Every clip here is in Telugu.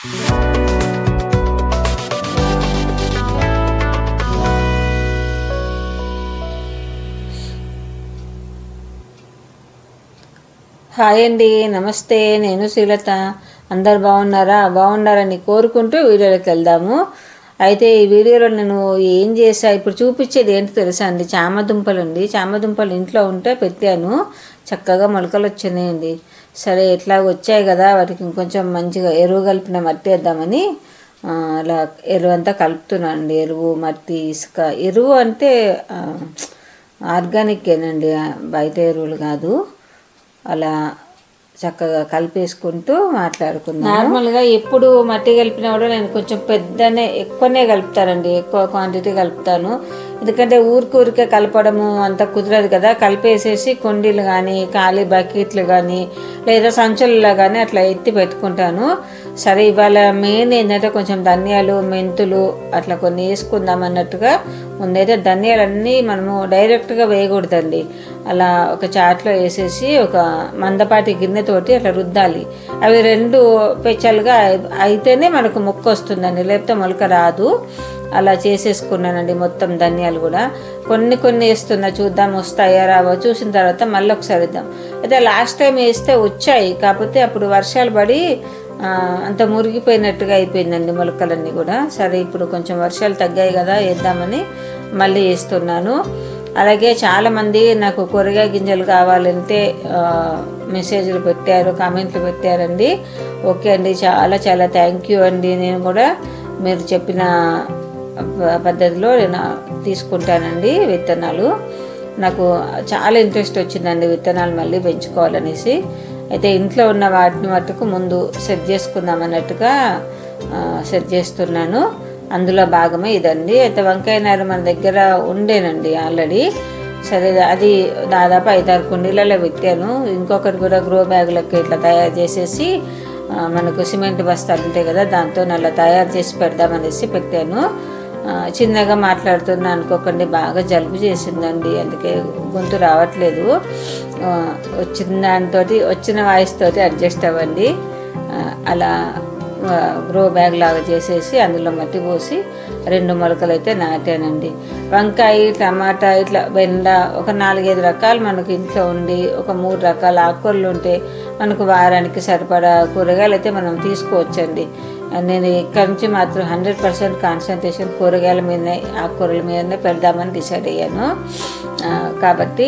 హాయ్ అండి, నమస్తే. నేను శ్రీలత. అందరు బాగున్నారని కోరుకుంటూ వీడియోలోకి వెళ్దాము. అయితే ఈ వీడియోలో నేను ఏం చేసా, ఇప్పుడు చూపించేది ఏంటి తెలుసా అండి? చామదుంపలు అండి. చామదుంపలు ఇంట్లో ఉంటే పెట్టాను, చక్కగా మొలకలు వచ్చినాయండి. సరే, ఎట్లా వచ్చాయి కదా, వాటికి ఇంకొంచెం మంచిగా ఎరువు కలిపిన మట్టి వేద్దామని అలా ఎరువు అంతా కలుపుతున్నాను అండి. ఎరువు, మట్టి, ఇసుక. ఎరువు అంటే ఆర్గానికేనండి, బయట ఎరువులు కాదు. అలా చక్కగా కలిపేసుకుంటూ మాట్లాడుకున్నాను. నార్మల్గా ఎప్పుడు మట్టి కలిపినా కూడా నేను కొంచెం ఎక్కువనే కలుపుతానండి, ఎక్కువ క్వాంటిటీ కలుపుతాను. ఎందుకంటే ఊరికే కలపడము అంత కుదరదు కదా. కలిపేసేసి కుండీలు కానీ, ఖాళీ బకెట్లు కానీ, లేదా సంచులలో కానీ అట్లా ఎత్తి పెట్టుకుంటాను. సరే, ఇవాళ మెయిన్ ఏంటంటే కొంచెం ధనియాలు, మెంతులు అట్లా కొన్ని వేసుకుందాం అన్నట్టుగా. ముందైతే ధనియాలన్నీ మనము డైరెక్ట్గా వేయకూడదండి. అలా ఒక చాట్లో వేసేసి ఒక మందపాటి గిన్నెతోటి అట్లా రుద్దాలి. అవి రెండు పెచ్చలుగా అయితేనే మనకు మొక్క వస్తుందండి, లేకపోతే మొలక రాదు. అలా చేసేసుకున్నానండి మొత్తం ధనియాలు కూడా. కొన్ని వేస్తున్నా, చూద్దాం వస్తాయా రావో. చూసిన తర్వాత మళ్ళీ ఒకసారి ఇద్దాం. అయితే లాస్ట్ టైం వేస్తే వచ్చాయి, కాకపోతే అప్పుడు వర్షాలు పడి అంత మురిగిపోయినట్టుగా అయిపోయిందండి మొలకలన్నీ కూడా. సరే, ఇప్పుడు కొంచెం వర్షాలు తగ్గాయి కదా, వేద్దామని మళ్ళీ వేస్తున్నాను. అలాగే చాలామంది నాకు కూరగాయ గింజలు కావాలంటే మెసేజ్లు పెట్టారు, కామెంట్లు పెట్టారండి. ఓకే అండి, చాలా థ్యాంక్ యూ అండి. నేను కూడా మీరు చెప్పిన పద్ధతిలో నేను తీసుకుంటానండి విత్తనాలు. నాకు చాలా ఇంట్రెస్ట్ వచ్చిందండి విత్తనాలు మళ్ళీ పెంచుకోవాలనేసి. అయితే ఇంట్లో ఉన్న వాటిని మట్టుకు ముందు సెట్ చేసుకుందాం అన్నట్టుగా సెట్ చేస్తున్నాను. అందులో భాగమే ఇదండి. అయితే వంకాయ నారు మన దగ్గర ఉండేనండి ఆల్రెడీ. సరే, అది దాదాపు 5-6 కుండీలలో పెట్టాను. ఇంకొకటి కూడా గ్రో బ్యాగులకి ఇట్లా తయారు చేసేసి, మనకు సిమెంట్ బస్తాలు ఉంటాయి కదా, దాంతో అలా తయారు చేసి పెడదామనేసి పెట్టాను. చిన్నగా మాట్లాడుతున్నా అనుకోకండి, బాగా జలుబు చేసిందండి, అందుకే గొంతు రావట్లేదు. వచ్చిన వాయిస్ తోటి అడ్జస్ట్ అవ్వండి. అలా గ్రో బ్యాగ్ లాగా చేసేసి అందులో మట్టి పోసి 2 మొలకలు అయితే నాటానండి. వంకాయ, టమాటా, ఇట్లా బెండ, ఒక 4-5 రకాలు మనకు ఇంట్లో ఉండి, ఒక 3 రకాల ఆకుకూరలు ఉంటే మనకు వారానికి సరిపడా కూరగాయలు అయితే మనం తీసుకోవచ్చండి. నేను ఇక్కడి నుంచి మాత్రం 100% కాన్సన్ట్రేషన్ కూరగాయల మీదనే, ఆకుకూరల మీదనే పెడదామని డిసైడ్ అయ్యాను. కాబట్టి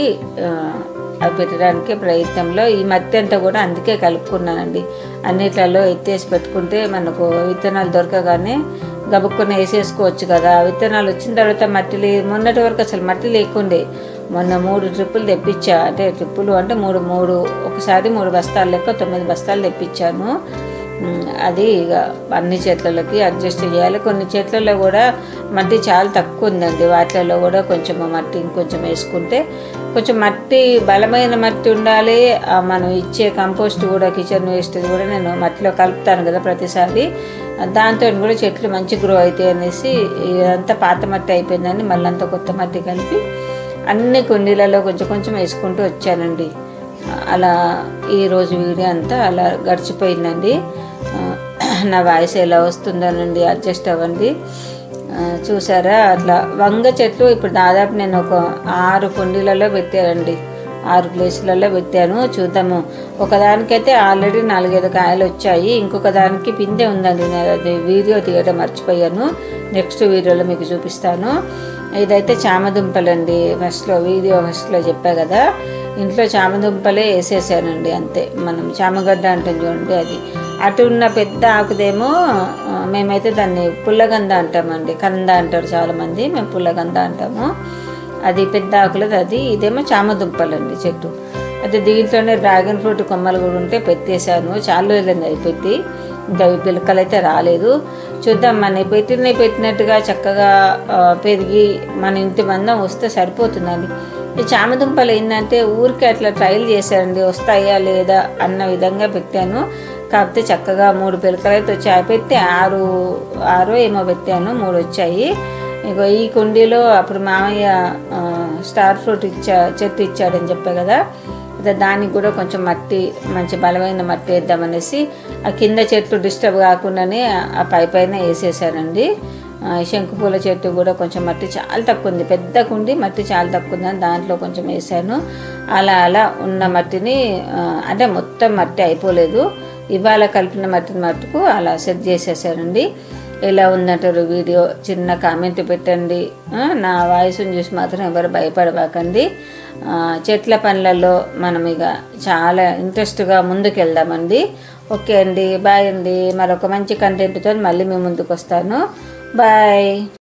అవి పెట్టడానికి ప్రయత్నంలో ఈ మట్టి అంతా కూడా అందుకే కలుపుకున్నానండి. అన్నిట్లలో ఎత్తేసి పెట్టుకుంటే మనకు విత్తనాలు దొరకగానే గబుక్కుని వేసేసుకోవచ్చు కదా. విత్తనాలు వచ్చిన తర్వాత మొన్నటి వరకు అసలు మట్టి లేకుండే. మొన్న 3 ట్రిప్పులు తెప్పించా. అంటే ట్రిప్పులు అంటే 3 ఒకసారి 3 బస్తాలు లెక్క 9 బస్తాలు తెప్పించాను. అది ఇక అన్ని చెట్లకి అడ్జస్ట్ చేయాలి. కొన్ని చెట్లలో కూడా మట్టి చాలా తక్కువ ఉందండి, వాటిలలో కూడా కొంచెం మట్టి ఇంకొంచెం వేసుకుంటే, కొంచెం మట్టి బలమైన మట్టి ఉండాలి. మనం ఇచ్చే కంపోస్ట్ కూడా, కిచెన్ వేస్ట్ కూడా నేను మట్టిలో కలుపుతాను కదా ప్రతిసారి. దాంతో కూడా చెట్లు మంచి గ్రో అవుతాయి అనేసి ఇదంతా పాత మట్టి అయిపోయిందని మళ్ళీ అంతా కొత్త మట్టి కలిపి అన్ని కుండీలలో కొంచెం వేసుకుంటూ వచ్చానండి. అలా ఈరోజు వీడియో అంతా అలా గడిచిపోయిందండి. నా వాయిస్ ఎలా వస్తుందోనండి, అడ్జస్ట్ అవ్వండి. చూసారా, అట్లా వంగ చెట్లు ఇప్పుడు దాదాపు నేను ఒక 6 కుండీలలో పెట్టానండి, 6 ప్లేసులలో పెట్టాను. చూద్దాము. ఒకదానికైతే ఆల్రెడీ 4-5 కాయలు వచ్చాయి, ఇంకొక దానికి పిందె ఉందండి. నేను అది వీడియో తీయడం మర్చిపోయాను, నెక్స్ట్ వీడియోలో మీకు చూపిస్తాను. ఇదైతే చామదుంపలండి. ఫస్ట్లో చెప్పా కదా, ఇంట్లో చామదుంపలే వేసేసానండి, అంతే. మనం చామగడ్డ అంటాం చూడండి, అది. అటు ఉన్న పెద్ద ఆకుదేమో మేమైతే దాన్ని పుల్లగంద అంటామండి. కంద అంటారు చాలామంది, మేము పుల్లగంద అంటాము. అది పెద్ద ఆకులది అది. ఇదేమో చామదుంపలండి చెట్టు. అయితే దీంట్లోనే డ్రాగన్ ఫ్రూట్ కొమ్మలు కూడా ఉంటే పెట్టేశాను. చాలా రోజులైంది అది పెట్టి, ఇంకా పిలకలు అయితే రాలేదు. చూద్దాం, మన పెట్టినట్టుగా చక్కగా పెరిగి మన ఇంటి మందం వస్తే సరిపోతుందండి. ఈ చామదుంపలు ఏంటంటే ఊరికి అట్లా ట్రయల్ చేశారండి, వస్తాయా లేదా అన్న విధంగా పెట్టాను. కాకపోతే చక్కగా 3 పిలకలు అయితే వచ్చాయి. పెట్టి 6 ఏమో పెట్టాను, 3 వచ్చాయి. ఇగో ఈ కుండీలో అప్పుడు మామయ్య స్టార్ ఫ్రూట్ చెట్టు ఇచ్చాడని చెప్పా కదా, కదా, దానికి కూడా కొంచెం మట్టి, మంచి బలమైన మట్టి వేద్దామనేసి ఆ కింద చెట్లు డిస్టర్బ్ కాకుండానే ఆ పైన వేసేసానండి. శంకుపూల చెట్టు కూడా కొంచెం మట్టి చాలా తక్కువ ఉంది, పెద్ద కుండి మట్టి చాలా తక్కువ ఉందని దాంట్లో కొంచెం వేసాను. అలా ఉన్న మట్టిని అంటే మొత్తం మట్టి అయిపోలేదు, ఇవాళ కలిపిన మట్టిని మట్టుకు అలా సెట్ చేసేసానండి. ఎలా ఉందంటారు వీడియో చిన్న కామెంట్ పెట్టండి. నా వాయిస్ని చూసి మాత్రం ఎవరు భయపడబాకండి. చెట్ల పనులలో మనం ఇక చాలా ఇంట్రెస్ట్గా ముందుకు వెళ్దామండి. ఓకే అండి, బాయ్ అండి. మరొక మంచి కంటెంట్తో మళ్ళీ మేము ముందుకు వస్తాను. బాయ్.